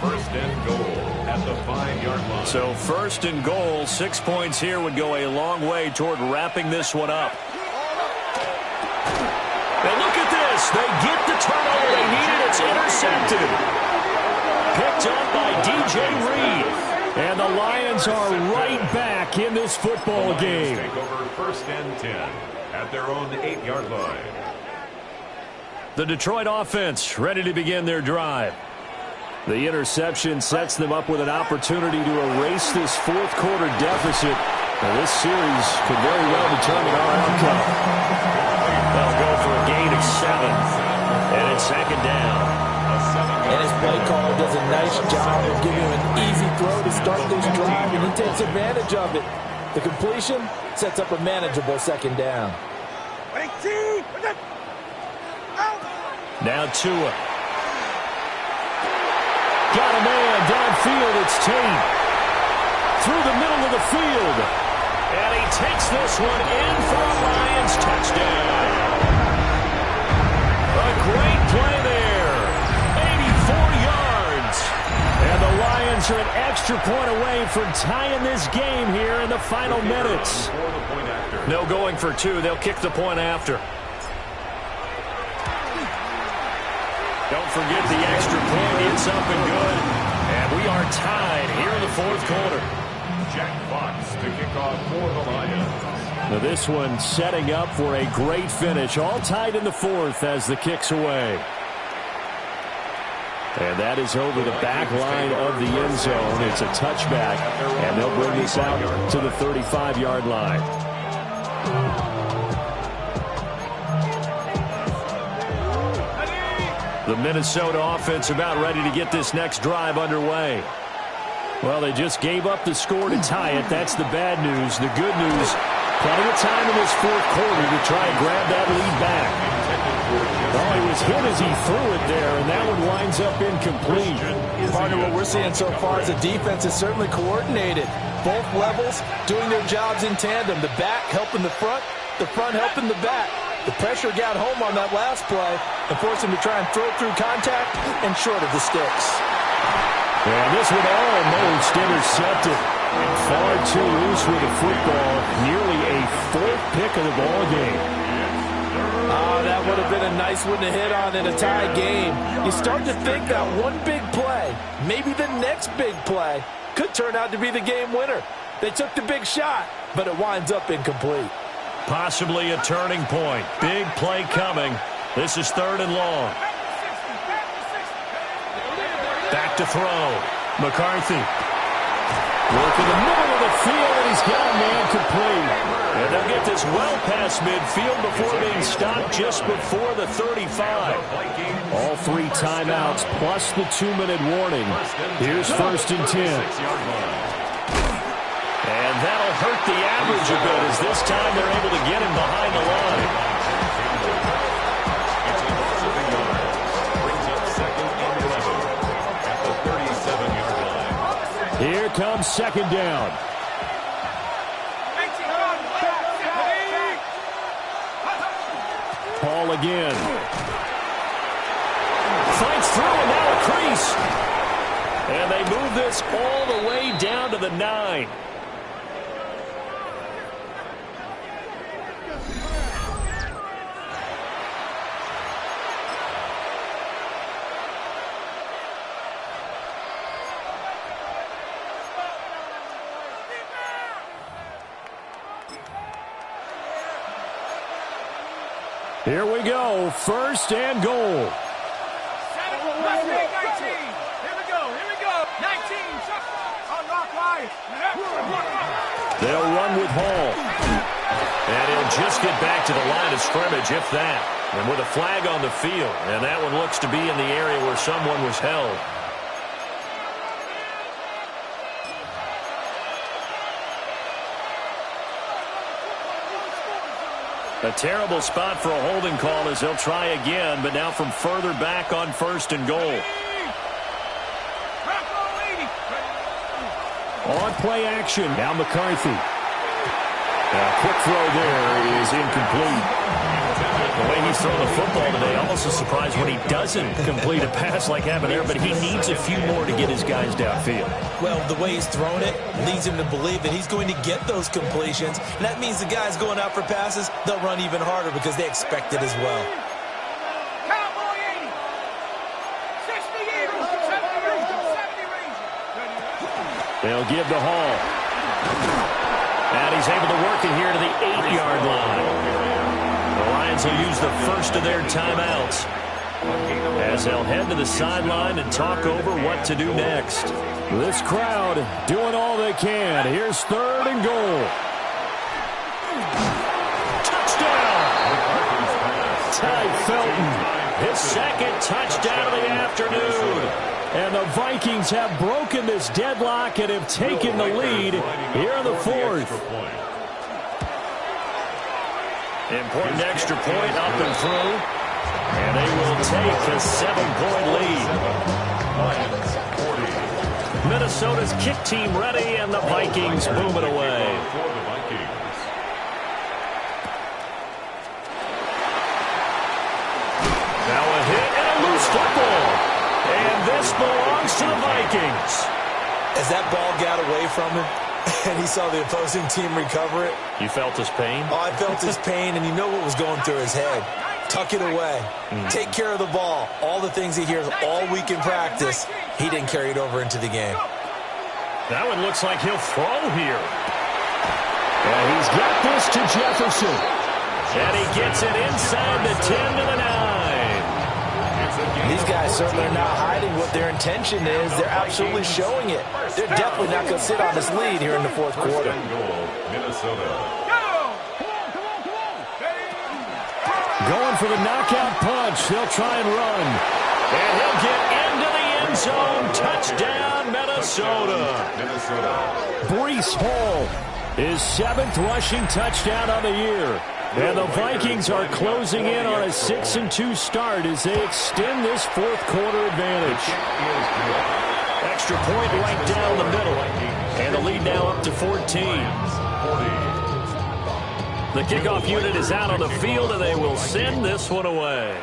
First and goal at the 5-yard line. So 1st and goal, 6 points here would go a long way toward wrapping this one up. And look at this. They get the turnover they needed. It's intercepted. Picked up by DJ Reed. And the Lions are right back in this football game. Take over 1st and 10 at their own 8-yard line. The Detroit offense ready to begin their drive. The interception sets them up with an opportunity to erase this 4th quarter deficit. Now, this series could very well determine our outcome. They'll go for a gain of 7. And it's 2nd down. And his play caller does a nice job of giving him an easy throw to start this drive, and he takes advantage of it. The completion sets up a manageable 2nd down. Now Tua. Got a man downfield. It's Tate. Through the middle of the field. And he takes this one in for a Lions touchdown. A great play there. 84 yards. And the Lions Vikings are an extra point away from tying this game here in the final minutes. No going for two. They'll kick the point after. Don't forget the extra point. It's up and good. And we are tied here in the fourth quarter. Jack Fox to kick off for the Lions. Now this one setting up for a great finish. All tied in the fourth as the kick's away. And that is over the back line of the end zone. It's a touchback, and they'll bring this out to the 35-yard line. The Minnesota offense about ready to get this next drive underway. Well, they just gave up the score to tie it. That's the bad news. The good news, plenty of time in this fourth quarter to try and grab that lead back. Oh, he was hit as he threw it there, and that one winds up incomplete. Partner, what we're seeing so far is the defense is certainly coordinated. Both levels doing their jobs in tandem. The back helping the front helping the back. The pressure got home on that last play and forced him to try and throw through contact and short of the sticks. And this one almost intercepted. Far too loose with the football. Nearly a fourth pick of the ball game. That would have been a nice one to hit on in a tie game. You start to think that one big play, maybe the next big play, could turn out to be the game winner. They took the big shot, but it winds up incomplete. Possibly a turning point. Big play coming. This is 3rd and long. Back to throw. McCarthy. Work in the middle of the field, and he's got a man complete. And they'll get this well past midfield before being stopped just before the 35. All 3 timeouts plus the 2-minute warning. Here's 1st and 10. And that'll hurt the average a bit as this time they're able to get him behind the line. Here comes 2nd down. Paul again. Fights through and now a crease. And they move this all the way down to the 9. Here we go, 1st and goal. They'll run with Hall. And he'll just get back to the line of scrimmage, if that. And with a flag on the field. And that one looks to be in the area where someone was held. A terrible spot for a holding call as they'll try again, but now from further back on 1st and goal. On play action, now McCarthy. A quick throw there is incomplete. The way he's thrown the football today, almost a surprise when he doesn't complete a pass like happened there, but he needs a few more to get his guys downfield. Well, the way he's thrown it leads him to believe that he's going to get those completions, and that means the guys going out for passes, they'll run even harder because they expect it as well. They'll give the Hall. And he's able to work it here to the 8-yard line. The Lions will use the first of their timeouts as they'll head to the sideline and talk over what to do next. This crowd doing all they can. Here's 3rd and goal. Touchdown! Ty Felton. His 2nd touchdown of the afternoon. And the Vikings have broken this deadlock and have taken the lead here in the 4th. Important extra point up and through. And they will take a 7-point lead. Minnesota's kick team ready, and the Vikings move it away. Now a hit and a loose football. And this belongs to the Vikings. As that ball got away from him and he saw the opposing team recover it. You felt his pain? Oh, I felt his pain, and you know what was going through his head. Tuck it away. Take care of the ball. All the things he hears all week in practice, he didn't carry it over into the game. That one looks like he'll throw here. And he's got this to Jefferson. And he gets it inside the 10 to the 9. These guys certainly are not hiding what their intention is. They're absolutely showing it. They're definitely not going to sit on this lead here in the fourth quarter. Going for the knockout punch. They'll try and run. And he'll get into the end zone. Touchdown, Minnesota. Breece Hall, his 7th rushing touchdown of the year. And the Vikings are closing in on a 6-2 start as they extend this fourth quarter advantage. Extra point right down the middle. And the lead now up to 14. The kickoff unit is out on the field, and they will send this one away.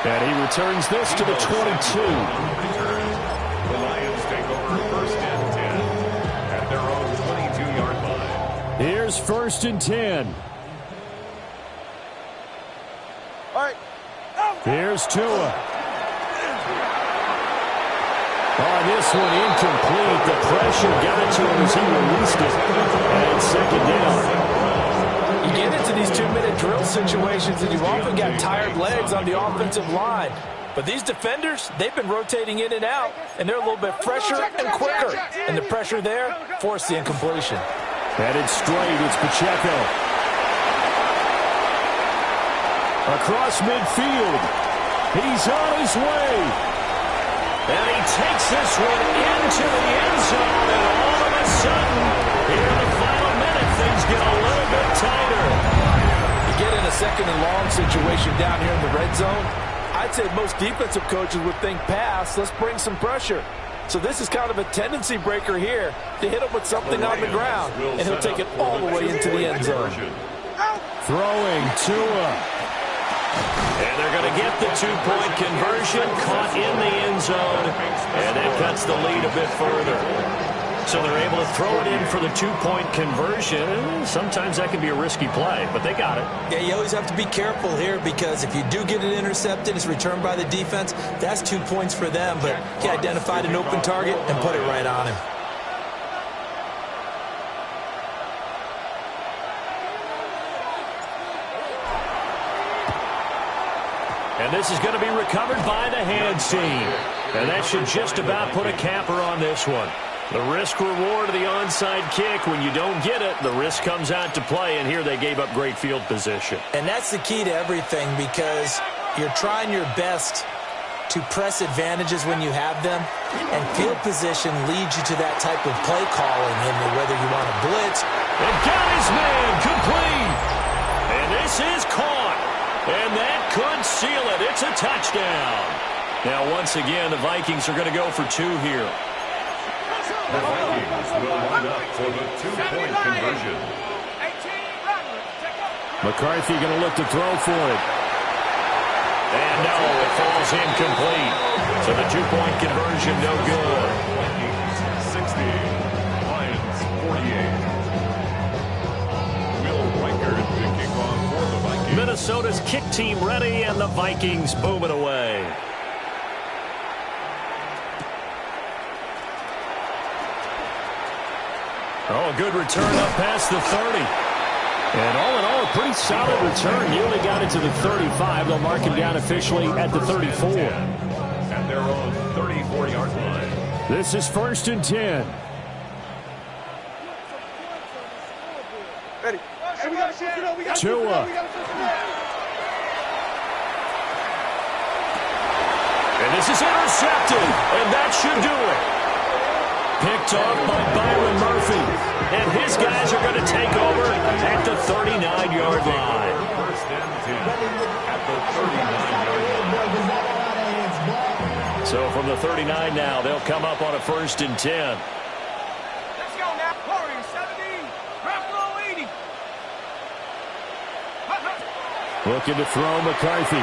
And he returns this to the 22. The Lions take over first and 10 at their own 22-yard line. Here's first and 10. All right. Here's Tua. On this one, incomplete. The pressure got it to him as he released it. And second down. You get into these 2-minute drill situations, and you've often got tired legs on the offensive line. But these defenders, they've been rotating in and out, and they're a little bit fresher and quicker. And the pressure there forced the incompletion. Headed straight, it's Pacheco. Across midfield. He's on his way. And he takes this one into the end zone, and all of a sudden, here in the final minute, things get a little bit tighter. You get in a second and long situation down here in the red zone, I'd say most defensive coaches would think pass, let's bring some pressure. So this is kind of a tendency breaker here to hit him with something on the ground, and he'll take it all the way into the end zone. Throwing Tua. And they're going to get the two-point conversion, caught in the end zone, and that cuts the lead a bit further. So they're able to throw it in for the two-point conversion. Sometimes that can be a risky play, but they got it. Yeah, you always have to be careful here because if you do get it intercepted, it's returned by the defense, that's 2 points for them, but he identified an open target and put it right on him. And this is going to be recovered by the hands team. And that should just about put a capper on this one. The risk-reward of the onside kick, when you don't get it, the risk comes out to play, and here they gave up great field position. And that's the key to everything because you're trying your best to press advantages when you have them, and field position leads you to that type of play calling, and whether you want to blitz. And got his man complete. And this is caught. And that could seal it. It's a touchdown. Now, once again, the Vikings are going to go for two here. The Vikings will line up for the two-point conversion. McCarthy going to look to throw for it. And no, it falls incomplete. So the two-point conversion, no good. Vikings 60, Lions 48. Will Reichard to kick off for the Vikings. Minnesota's kick team ready, and the Vikings boom it away. Oh, a good return up past the 30. And all in all, a pretty solid return. Nearly got it to the 35. They'll mark him down officially at the 34. At their own 34-yard line. This is first and 10. Ready. Hey, we got to switch it up. We got to switch it Tua. up. We got to switch it up. And this is intercepted, and that should do it. Picked off by Byron Murphy. And his guys are going to take over at the 39-yard line. First and 10 at the 39-yard line. So from the 39 now, they'll come up on a first and 10. Let's go now. Corey, 70. Ruffalo, 80. Looking to throw McCarthy.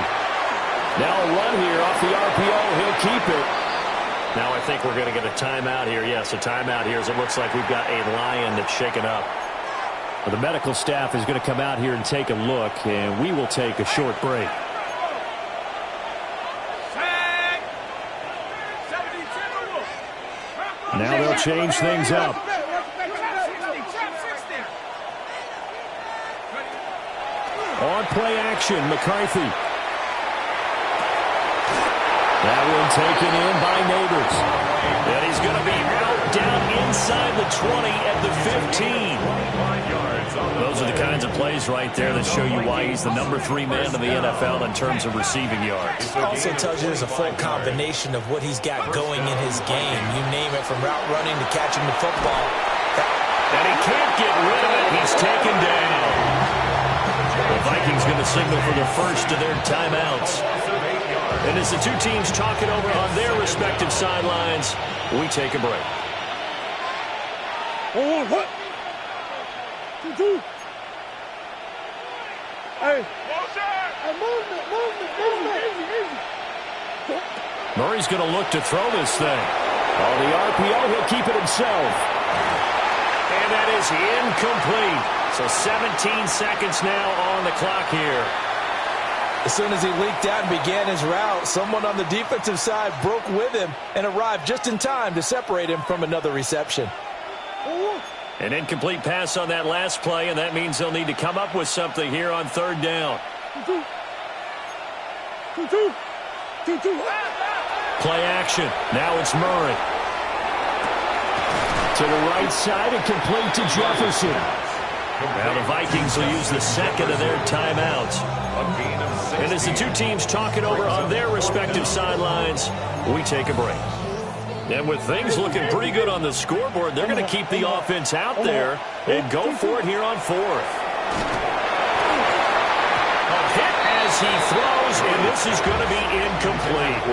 Now a run here off the RPO. He'll keep it. Now I think we're going to get a timeout here. Yes, a timeout here as it looks like we've got a lion that's shaken up. Well, the medical staff is going to come out here and take a look, and we will take a short break. Now they'll change things up. On play action, McCarthy. That one taken in by Neighbors. And he's going to be out down inside the 20 at the 15. Those are the kinds of plays right there that show you why he's the number 3 man in the NFL in terms of receiving yards. It also tells you there's a full combination of what he's got going in his game. You name it, from route running to catching the football. And he can't get rid of it. He's taken down. The Vikings going to signal for the first of their timeouts. And as the two teams talk it over on their respective sidelines, we take a break. What? Two. Hey. Movement. Murray's going to look to throw this thing. On the RPO, he'll keep it himself. And that is incomplete. So 17 seconds now on the clock here. As soon as he leaked out and began his route, someone on the defensive side broke with him and arrived just in time to separate him from another reception. An incomplete pass on that last play, and that means they'll need to come up with something here on third down. Play action. Now it's Murray. To the right side and complete to Jefferson. Now the Vikings will use the second of their timeouts. And as the two teams talk it over on their respective sidelines, we take a break. And with things looking pretty good on the scoreboard, they're going to keep the offense out there and go for it here on fourth. A hit as he throws, and this is going to be incomplete.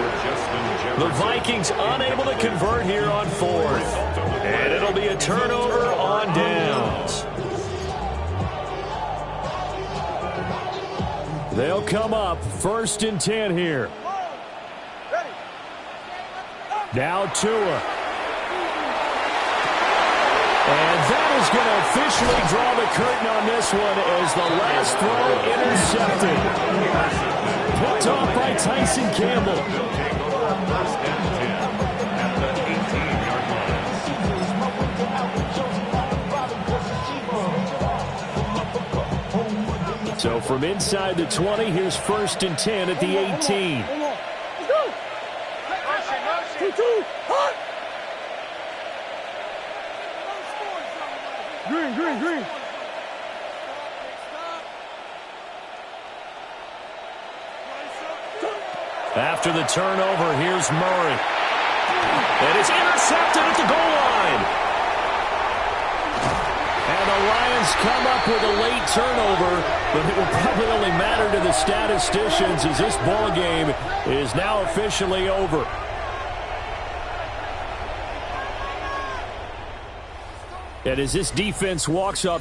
The Vikings unable to convert here on fourth. And it'll be a turnover on downs. They'll come up 1st and 10 here. Now Tua. And that is going to officially draw the curtain on this one as the last throw intercepted. Picked off by Tyson Campbell. So from inside the 20, here's 1st and 10 at the 18. Green. After the turnover, here's Murray. And it's intercepted at the goal line. And the Lions come up with a late turnover, but it will probably only matter to the statisticians as this ball game is now officially over. And as this defense walks off